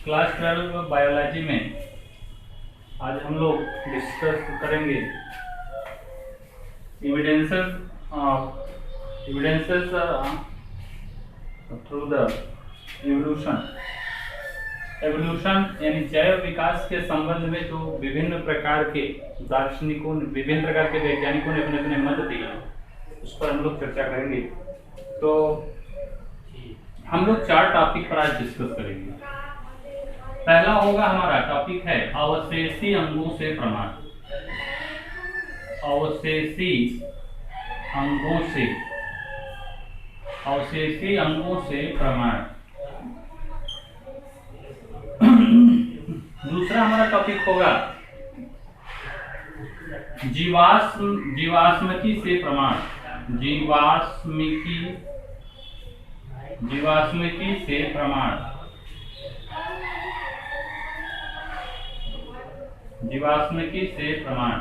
Class 12 biology में आज हम लोग डिस्कस करेंगे एविडेंसेस थ्रू द एवोल्यूशन यानी जैव विकास के संबंध में जो विभिन्न प्रकार के दार्शनिकों विभिन्न प्रकार के वैज्ञानिकों ने अपने अपने मत दिए उस पर हम लोग चर्चा करेंगे। तो हम लोग 4 टॉपिक पर आज डिस्कस करेंगे। पहला होगा हमारा टॉपिक है अवशेषी अंगों से प्रमाण। अवशेषी अंगों से प्रमाण। दूसरा हमारा टॉपिक होगा जीवाश्मिकी से प्रमाण। जीवाश्मिकी से प्रमाण। जीवाश्मिकी से प्रमाण।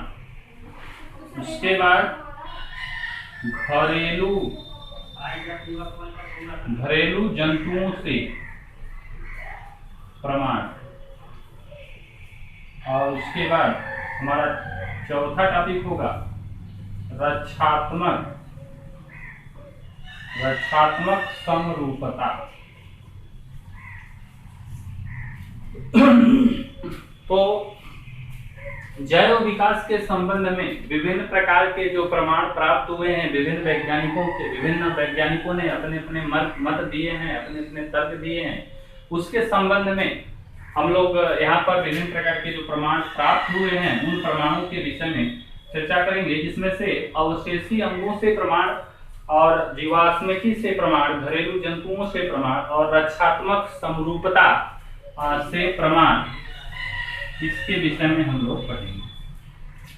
उसके बाद घरेलू जंतुओं से प्रमाण। और उसके बाद हमारा चौथा टॉपिक होगा रक्षात्मक समरूपता। तो जैव विकास के संबंध में विभिन्न प्रकार के जो प्रमाण प्राप्त हुए हैं विभिन्न वैज्ञानिकों ने अपने अपने मत दिए हैं, अपने अपने तर्क दिए हैं, उसके संबंध में हम लोग यहाँ पर विभिन्न प्रकार के जो प्रमाण प्राप्त हुए हैं उन प्रमाणों के विषय में चर्चा करेंगे, जिसमें से अवशेषी अंगों से प्रमाण और जीवाश्मिकी से प्रमाण, घरेलू जंतुओं से प्रमाण और रक्षात्मक समरूपता से प्रमाण, इसके विषय में हम लोग पढ़ेंगे।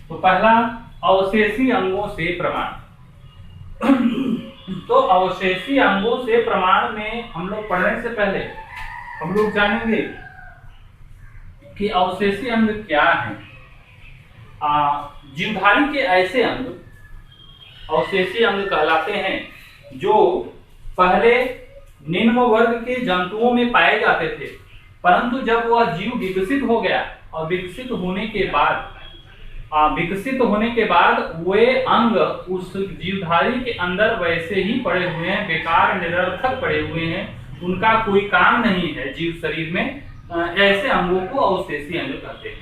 तो पहला अवशेषी अंगों से प्रमाण। तो अवशेषी अंगों से प्रमाण में हम लोग पढ़ने से पहले हम लोग जानेंगे कि अवशेषी अंग क्या है। जीवधारी के ऐसे अंग अवशेषी अंग कहलाते हैं जो पहले निम्न वर्ग के जंतुओं में पाए जाते थे, परंतु जब वह जीव विकसित हो गया और विकसित होने के बाद वे अंग उस जीवधारी के अंदर वैसे ही पड़े हुए हैं, बेकार निरर्थक पड़े हुए हैं, उनका कोई काम नहीं है जीव शरीर में। ऐसे अंगों को अवशेषी अंग कहते हैं।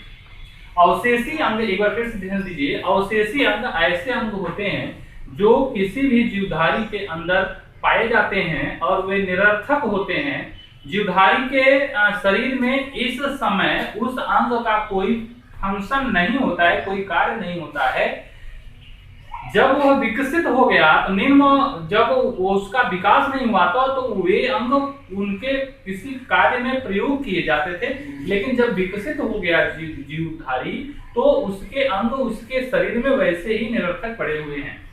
अवशेषी अंग एक बार फिर से ध्यान दीजिए, अवशेषी अंग ऐसे अंग होते हैं जो किसी भी जीवधारी के अंदर पाए जाते हैं और वे निरर्थक होते हैं। जीवधारी के शरीर में इस समय उस अंग का कोई फंक्शन नहीं होता है, कोई कार्य नहीं होता है। जब वह विकसित हो गया जब उसका विकास नहीं हुआ था तो वे अंग उनके किसी कार्य में प्रयोग किए जाते थे, लेकिन जब विकसित हो गया जीवधारी तो उसके अंग उसके शरीर में वैसे ही निरर्थक पड़े हुए हैं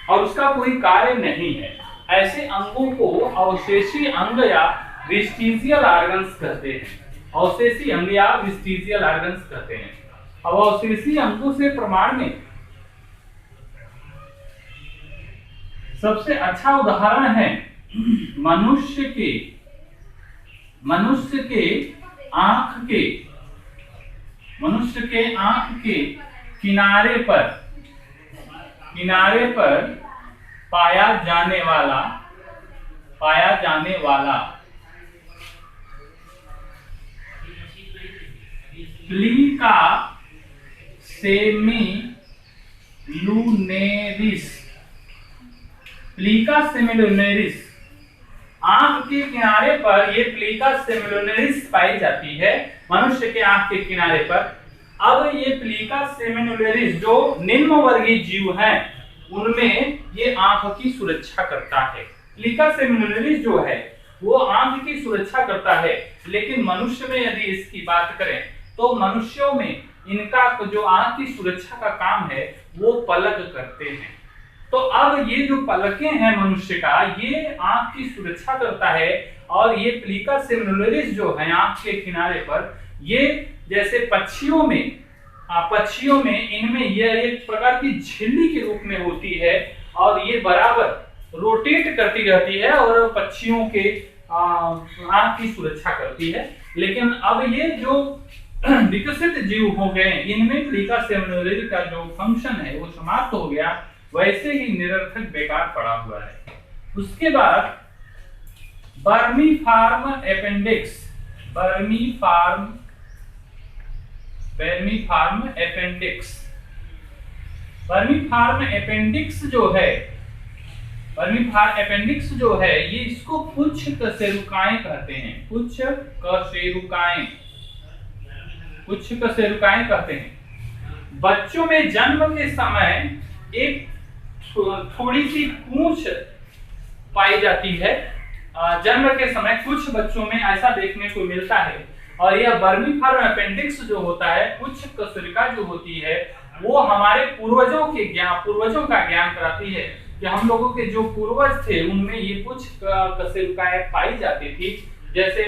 और उसका कोई कार्य नहीं है। ऐसे अंगों को अवशेषी अंग या वेस्टिजियल ऑर्गन्स कहते हैं। अवशेषी अंग या वेस्टिजियल ऑर्गन्स कहते हैं। अब अवशेषी अंगों से प्रमाण में सबसे अच्छा उदाहरण है मनुष्य के आंख के किनारे पर पाया जाने वाला प्लीका सेमिलुनेरिस। आंख के किनारे पर ये प्लीका सेमिलुनेरिस पाई जाती है मनुष्य के आंख के किनारे पर। अब ये प्लीका सेमिलुनेरिस जो निम्न वर्गीय जीव हैं उनमें ये आंख की सुरक्षा करता है। प्लीका सेमिलुनेरिस जो है वो आंख की सुरक्षा करता है, लेकिन मनुष्य में यदि इसकी बात करें तो मनुष्यों में इनका जो आंख की सुरक्षा का काम है वो पलक करते हैं। तो अब ये जो पलकें हैं मनुष्य का, ये आंख की सुरक्षा करता है और ये प्लीका सेमिलुनेरिस जो है आंख के किनारे पर, ये जैसे पक्षियों में इनमें यह एक प्रकार की झिल्ली के रूप में होती है और ये बराबर रोटेट करती रहती है और पक्षियों के आंख की सुरक्षा करती है। लेकिन अब ये जो विकसित जीव हो गए, इनमें क्लिका सेमिनोइड का जो फंक्शन है वो समाप्त हो गया, वैसे ही निरर्थक बेकार पड़ा हुआ है। उसके बाद vermiform appendix, vermiform appendix, vermiform appendix जो है, वर्मीफॉर्म अपेंडिक्स जो है ये इसको पुच्छ कशेरुकाएं कहते हैं, पुच्छ कशेरुकाएं, पुच्छ कशेरुकाएं कहते हैं। बच्चों में जन्म के समय एक थोड़ी सी पूंछ पाई जाती है, जन्म के समय कुछ बच्चों में ऐसा देखने को मिलता है। और यह वर्मीफॉर्म अपेंडिक्स जो होता है, पुच्छ कशेरुका जो होती है, वो हमारे पूर्वजों का ज्ञान कराती है कि हम लोगों के जो पूर्वज थे उनमें ये कुछ कशेरुकाएं पाई जाती थी। जैसे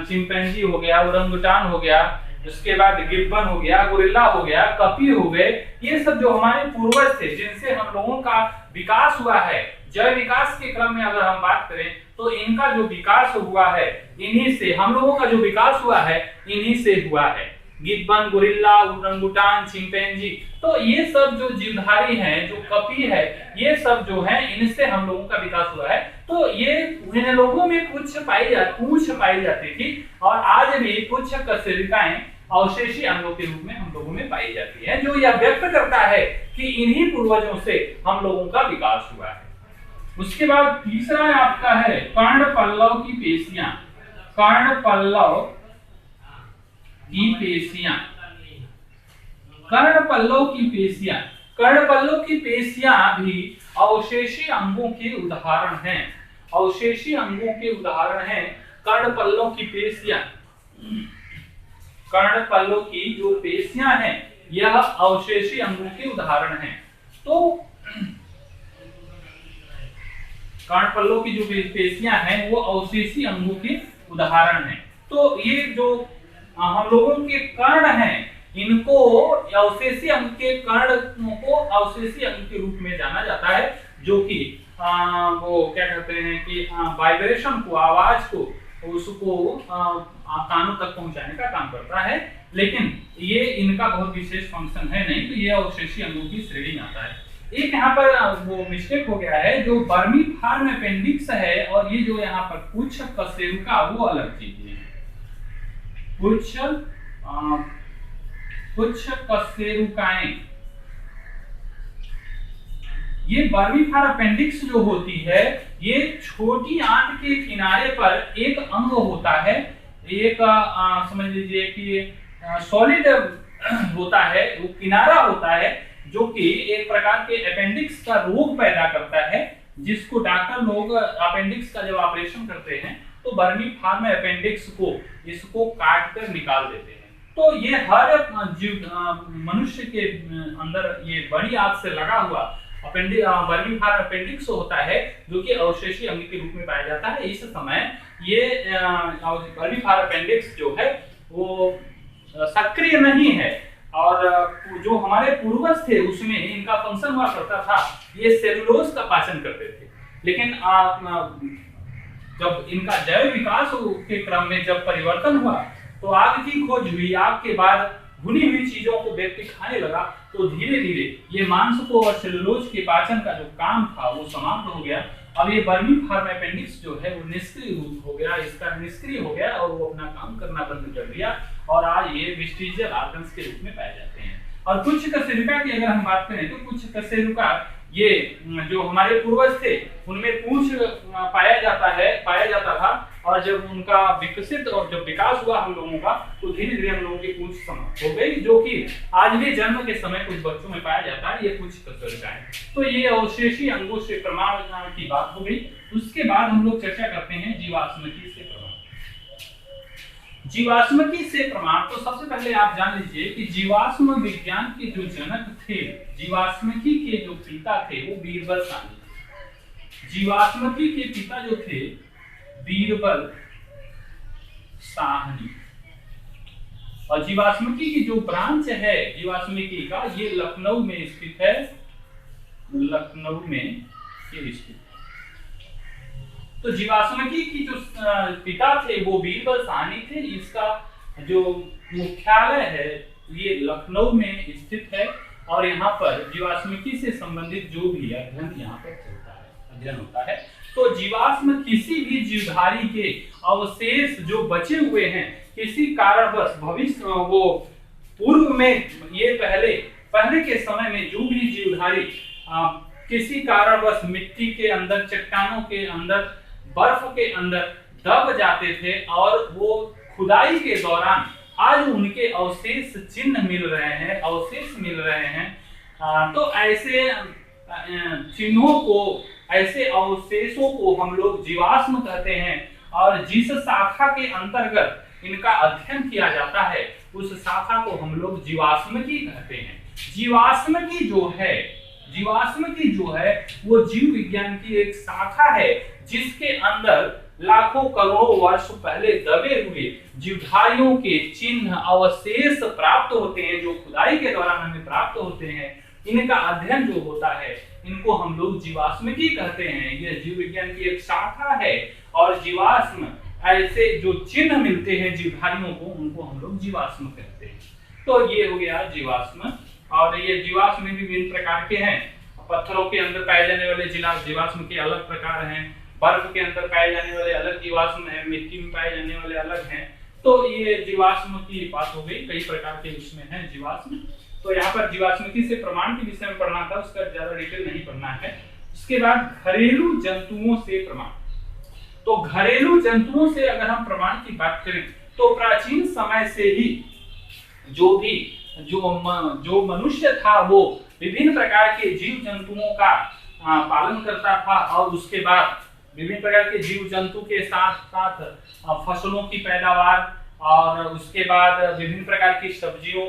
चिंपैंजी हो गया, ओरंगुटान हो गया, उसके बाद गिब्बन हो गया, गोरिल्ला हो गया, कपी हो गए, ये सब जो हमारे पूर्वज थे जिनसे हम लोगों का विकास हुआ है। जैव विकास के क्रम में अगर हम बात करें तो इनका जो विकास हुआ है, इन्हीं से हम लोगों का जो विकास हुआ है इन्हीं से हुआ है। गिब्बन, गोरिल्ला, ओरंगुटान, चिंपैंजी, तो ये सब जो जीवधारी हैं, जो कपी है, ये सब जो है इनसे हम लोगों का विकास हुआ है। तो ये इन लोगों में पूंछ पाई जाती थी, और आज भी पुच्छ कशेरुकाएं अवशेषी अंगों के रूप में हम लोगों में पाई जाती है, जो यह व्यक्त करता है कि इन्हीं पूर्वजों से हम लोगों का विकास हुआ है। उसके बाद तीसरा आपका है कर्ण पल्लव की पेशियां, कर्ण पल्लव की पेशियां, कर्ण पल्लव की पेशियां, कर्ण पल्लव की पेशियां भी अवशेषी अंगों के उदाहरण हैं, अवशेषी अंगों के उदाहरण हैं कर्ण पल्लव की पेशियां। कर्ण पल्लव की जो पेशियां हैं यह अवशेषी अंगों के उदाहरण हैं। तो कर्ण पल्लव की जो पेशियां हैं वो अवशेषी अंगों के उदाहरण हैं। तो ये जो हम लोगों के कर्ण हैं, इनको अवशेषी अंग के कर्ण को अवशेषी अंग के रूप में जाना जाता है, जो कि वो क्या कहते हैं कि वाइब्रेशन को, आवाज को, उसको कानों तक पहुंचाने का काम करता है। लेकिन ये इनका बहुत विशेष फंक्शन है नहीं, तो ये अवशेषी अंगों की श्रेणी में आता है। एक यहाँ पर वो मिस्टेक हो गया है, जो वर्मीफॉर्म अपेंडिक्स है और ये जो यहाँ पर पुच्छ कशेरुका वो अलग चीजें हैं। पुच्छ कशेरुकाएं, ये वर्मीफॉर्म अपेंडिक्स जो होती है ये छोटी आंत के किनारे पर एक अंग होता है, एक समझ लीजिए कि सॉलिड होता है, वो किनारा होता है, जो कि एक प्रकार के अपेंडिक्स का रोग पैदा करता है, जिसको डॉक्टर लोग अपेंडिक्स का जब ऑपरेशन करते हैं तो वर्मीफॉर्म अपेंडिक्स को इसको काट कर निकाल देते हैं। तो ये हर जीव मनुष्य के अंदर ये बड़ी आंत से लगा हुआ वर्मीफॉर्म अपेंडिक्स होता है, जो कि अवशेषी अंग के रूप में पाया जाता है। इस समय ये वर्मीफॉर्म अपेंडिक्स जो है वो सक्रिय नहीं है, और जो हमारे पूर्वज थे उसमें इनका फंक्शन हुआ करता था, ये सेलुलोज का पाचन करते थे। लेकिन जब इनका जैव विकास के क्रम में जब परिवर्तन हुआ तो आग की खोज हुई, आग के बाद भुनी हुई चीजों को व्यक्ति खाने लगा, तो धीरे धीरे ये मांस को और सेलुलोज के पाचन का जो काम था वो समाप्त हो गया। अब ये वर्मीफॉर्म अपेंडिक्स जो है वो निष्क्रिय रूप हो गया, इसका निष्क्रिय हो गया और वो अपना काम करना बंद कर दिया, और आज ये वेस्टिजियल ऑर्गन्स के रूप में पाए जाते हैं। और कुछ कशेरुका की अगर हम बात करें तो कुछ कशेरुका ये जो हमारे पूर्वज थे उनमें पूंछ पाया जाता था, और जब उनका विकसित और जब विकास हुआ हम लोगों का तो धीरे धीरे हम लोगों की पूंछ समाप्त हो गई, जो कि आज भी जन्म के समय कुछ बच्चों में पाया जाता है। ये कुछ कशेरुका है। तो ये अवशेषी अंगों से प्रमाण की बात हो गई। उसके बाद हम लोग चर्चा करते हैं जीवाश्मकी से प्रमाण। जीवाश्मकी से प्रमाण, तो सबसे पहले आप जान लीजिए कि जीवाश्म विज्ञान के जो जनक थे, जीवाश्मकी के जो पिता थे वो बीरबल साहनी थे। जीवाश्मकी के पिता जो थे बीरबल साहनी, और जीवाश्मकी की जो ब्रांच है जीवाश्मकी का ये लखनऊ में स्थित है, लखनऊ में ये स्थित है। तो जीवाश्मकी की जो पिता थे वो बीरबल साहनी थे। इसका जो मुख्यालय है ये लखनऊ में स्थित है और यहाँ पर जीवाश्मकी से संबंधित जो भी अध्ययन यहाँ पर चलता है, अध्ययन होता है। तो जीवाश्म किसी भी जीवधारी के अवशेष जो बचे हुए हैं किसी कारणवश भविष्य वो पूर्व में ये पहले के समय में जो भी जीवधारी किसी कारणवश मिट्टी के अंदर, चट्टानों के अंदर, बर्फ के अंदर दब जाते थे और वो खुदाई के दौरान आज उनके अवशेष चिन्ह मिल रहे हैं, अवशेष मिल रहे हैं। तो ऐसे चिन्हों को, ऐसे अवशेषों को हम लोग जीवाश्म कहते हैं और जिस शाखा के अंतर्गत इनका अध्ययन किया जाता है उस शाखा को हम लोग जीवाश्मकी कहते हैं। जीवाश्मकी जो है वो जीव विज्ञान की एक शाखा है जिसके अंदर लाखों करोड़ों वर्ष पहले दबे हुए जीवधारियों के चिन्ह, अवशेष प्राप्त होते हैं जो खुदाई के दौरान हमें प्राप्त होते हैं। इनका अध्ययन जो होता है इनको हम लोग जीवाश्मकी कहते हैं। यह जीव विज्ञान की एक शाखा है और जीवाश्म, ऐसे जो चिन्ह मिलते हैं जीवधारियों को, उनको हम लोग जीवाश्म कहते हैं। तो ये हो गया जीवाश्म। और ये जीवाश्म भी विभिन्न प्रकार के हैं। पत्थरों के अंदर पाए जाने वाले जीवाश्म के अलग प्रकार हैं, बर्फ के अंदर पाए जाने वाले अलग जीवाश्म हैं, मिट्टी में पाए जाने वाले अलग हैं। तो ये जीवाश्म की बात हो गई, कई प्रकार के इसमें हैं जीवाश्म। तो यहाँ पर जीवाश्मकी से प्रमाण के विषय में पढ़ना था, उसका ज्यादा डिटेल नहीं पढ़ना है। उसके बाद घरेलू जंतुओं से प्रमाण। तो घरेलू जंतुओं से अगर हम प्रमाण की बात करें तो प्राचीन समय से ही जो मनुष्य था वो विभिन्न प्रकार के जीव जंतुओं का पालन करता था और उसके बाद विभिन्न प्रकार के जीव जंतु के साथ साथ फसलों की पैदावार और उसके बाद विभिन्न प्रकार की सब्जियों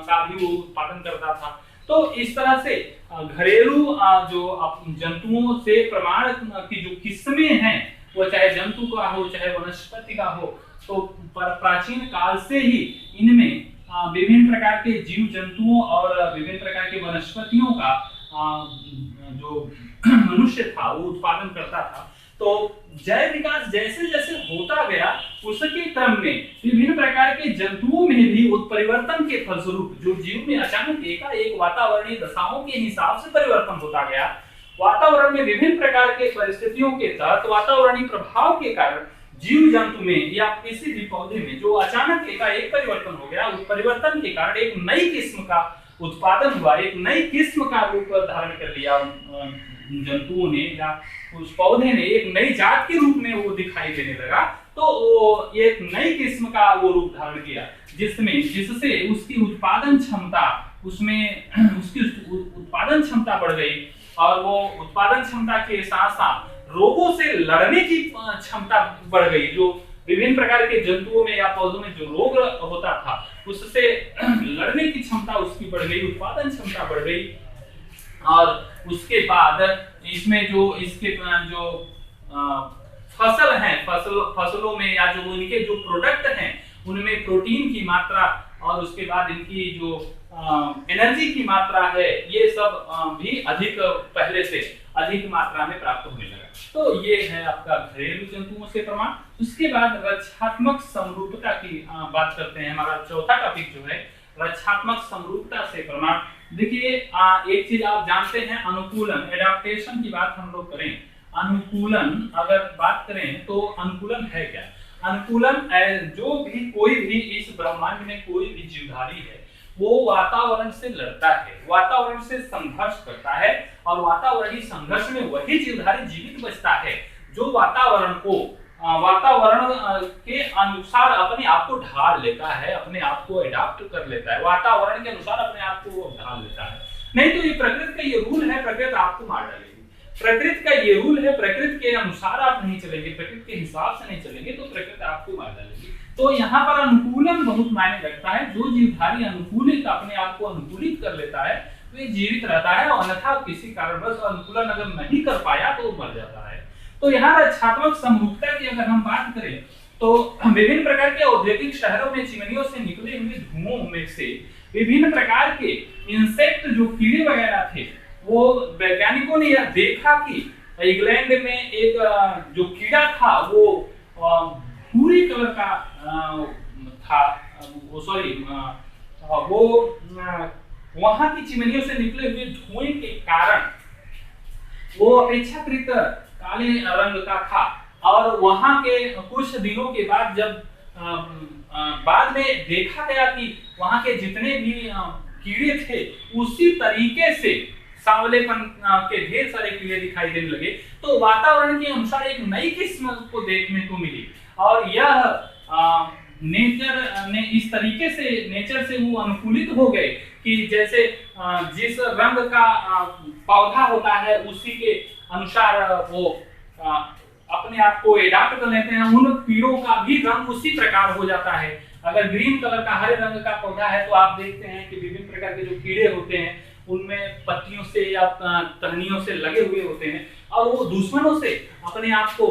का भी वो उत्पादन करता था। तो इस तरह से घरेलू जो जंतुओं से प्रमाण की जो किस्में हैं वो चाहे जंतु का हो चाहे वनस्पति का हो, तो प्राचीन काल से ही इनमें विभिन्न प्रकार के जीव जंतुओं और विभिन्न प्रकार के वनस्पतियों का जो मनुष्य था वो उत्पादन करता था। तो जैव विकास जैसे जैसे होता गया उसके क्रम में विभिन्न प्रकार के जंतुओं में भी उत्परिवर्तन के फलस्वरूप जो जीव में अचानक एकाएक वातावरणीय दशाओं के हिसाब से परिवर्तन होता गया, वातावरण में विभिन्न प्रकार के परिस्थितियों के तहत वातावरणीय प्रभाव के कारण जीव जंतु में या किसी भी पौधे में जो अचानक एकाएक परिवर्तन हो गया, उस परिवर्तन के कारण एक नई किस्म का उत्पादन हुआ, एक नई किस्म का रूप धारण कर लिया जंतुओं ने या उस पौधे ने, एक नई जात के रूप में वो दिखाई देने लगा। तो वो एक नई किस्म का वो रूप धारण किया जिससे उसकी उत्पादन क्षमता, उसकी उत्पादन क्षमता बढ़ गई और वो उत्पादन क्षमता के साथ साथ रोगों से लड़ने की क्षमता बढ़ गई। जो विभिन्न प्रकार के जंतुओं में या पौधों में जो रोग होता था उससे लड़ने की क्षमता उसकी बढ़ गई, उत्पादन क्षमता बढ़ गई। और उसके बाद इसमें इसके जो फसल हैं, फसलों में या जो इनके जो प्रोडक्ट हैं उनमें प्रोटीन की मात्रा और उसके बाद इनकी जो एनर्जी की मात्रा है ये सब भी पहले से अधिक मात्रा में प्राप्त होने लगा। तो ये है आपका घरेलू जंतुओं से प्रमाण। उसके बाद रक्षात्मक समरूपता की बात करते हैं। हमारा चौथा टॉपिक जो है रक्षात्मक समरूपता से प्रमाण। देखिए एक चीज आप जानते हैं, अनुकूलन, एडाप्टेशन की बात हम लोग करें, अनुकूलन अगर बात करें तो अनुकूलन है क्या? अनुकूलन जो भी कोई भी इस ब्रह्मांड में कोई भी जीवधारी है वो वातावरण से लड़ता है, वातावरण से संघर्ष करता है और वातावरणीय संघर्ष में वही जीवधारी जीवित बचता है जो वातावरण के अनुसार अपने आप को ढाल लेता है, अपने आप को एडाप्ट कर लेता है, वातावरण के अनुसार अपने आप को ढाल लेता है। नहीं तो ये प्रकृति का ये रूल है, प्रकृति आपको मार डालेगी। प्रकृति का ये रूल है, प्रकृति के अनुसार आप नहीं चलेंगे, प्रकृति के हिसाब से नहीं चलेंगे तो प्रकृति आपको मार डालेगी। तो यहाँ पर अनुकूलन बहुत मायने रखता है। जो जीवधारी अनुकूलित अपने आप को अनुकूलित कर लेता है तो ये जीवित रहता है, अन्यथा किसी कारणवश अनुकूलन अगर नहीं कर पाया तो मर जाता है। तो यहाँ रक्षात्मक समरूपता की अगर हम बात करें तो विभिन्न प्रकार के औद्योगिक शहरों में चिमनियों से निकले हुए धुओं में से विभिन्न प्रकार के इंसेक्ट जो कीड़े वगैरह थे वो वैज्ञानिकों ने यह देखा कि इंग्लैंड में एक जो कीड़ा था वो भूरे कलर का था, वो सॉरी वो वहां की चिमनियों से निकले हुए धुएं के कारण वो अपेक्षाकृत काले रंग का था। और वहां के कुछ दिनों के बाद जब बाद में देखा गया कि वहां के जितने भी कीड़े थे उसी तरीके से सांवलेपन के ढेर सारे कीड़े दिखाई देने लगे, तो वातावरण के अनुसार एक नई किस्म को देखने को मिली। और यह नेचर ने इस तरीके से नेचर से वो अनुकूलित हो गए कि जैसे जिस रंग का पौधा होता है उसी के अनुसार वो अपने आप को एडाप्ट कर लेते हैं। उन कीड़ों का भी रंग उसी प्रकार हो जाता है। अगर ग्रीन कलर का हरे रंग का पौधा है तो आप देखते हैं कि विभिन्न प्रकार के जो कीड़े होते हैं उनमें पत्तियों से या टहनियों से लगे हुए होते हैं और वो दुश्मनों से अपने आप को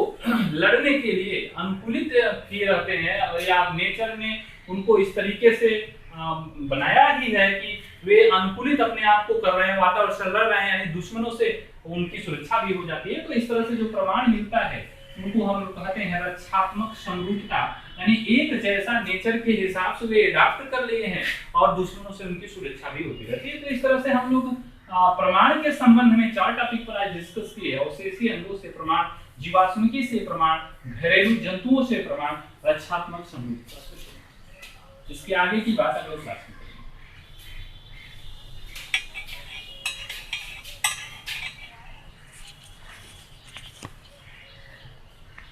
लड़ने के लिए अनुकूलित किए रहते हैं। या नेचर ने उनको इस तरीके से बनाया ही है कि वे अनुकूलित अपने आप को कर रहे हैं, वातावरण से लड़ रहे हैं, यानी दुश्मनों से उनकी सुरक्षा भी हो जाती है। तो इस तरह से जो प्रमाण मिलता है उनको हम लोग कहते हैं रक्षात्मक समरूपता, यानी एक जैसा नेचर के हिसाब से वे अडॉप्ट कर लिए हैं और दुश्मनों से उनकी सुरक्षा भी होती रहती है। तो इस तरह से हम लोग प्रमाण के संबंध में 4 टॉपिक पर आज डिस्कस किए। अवशेषीय अंगों से प्रमाण, जीवाश्मिकी से प्रमाण, घरेलू जंतुओं से प्रमाण, रक्षात्मक समरूपता से। इसके आगे की बात अगले क्लास में।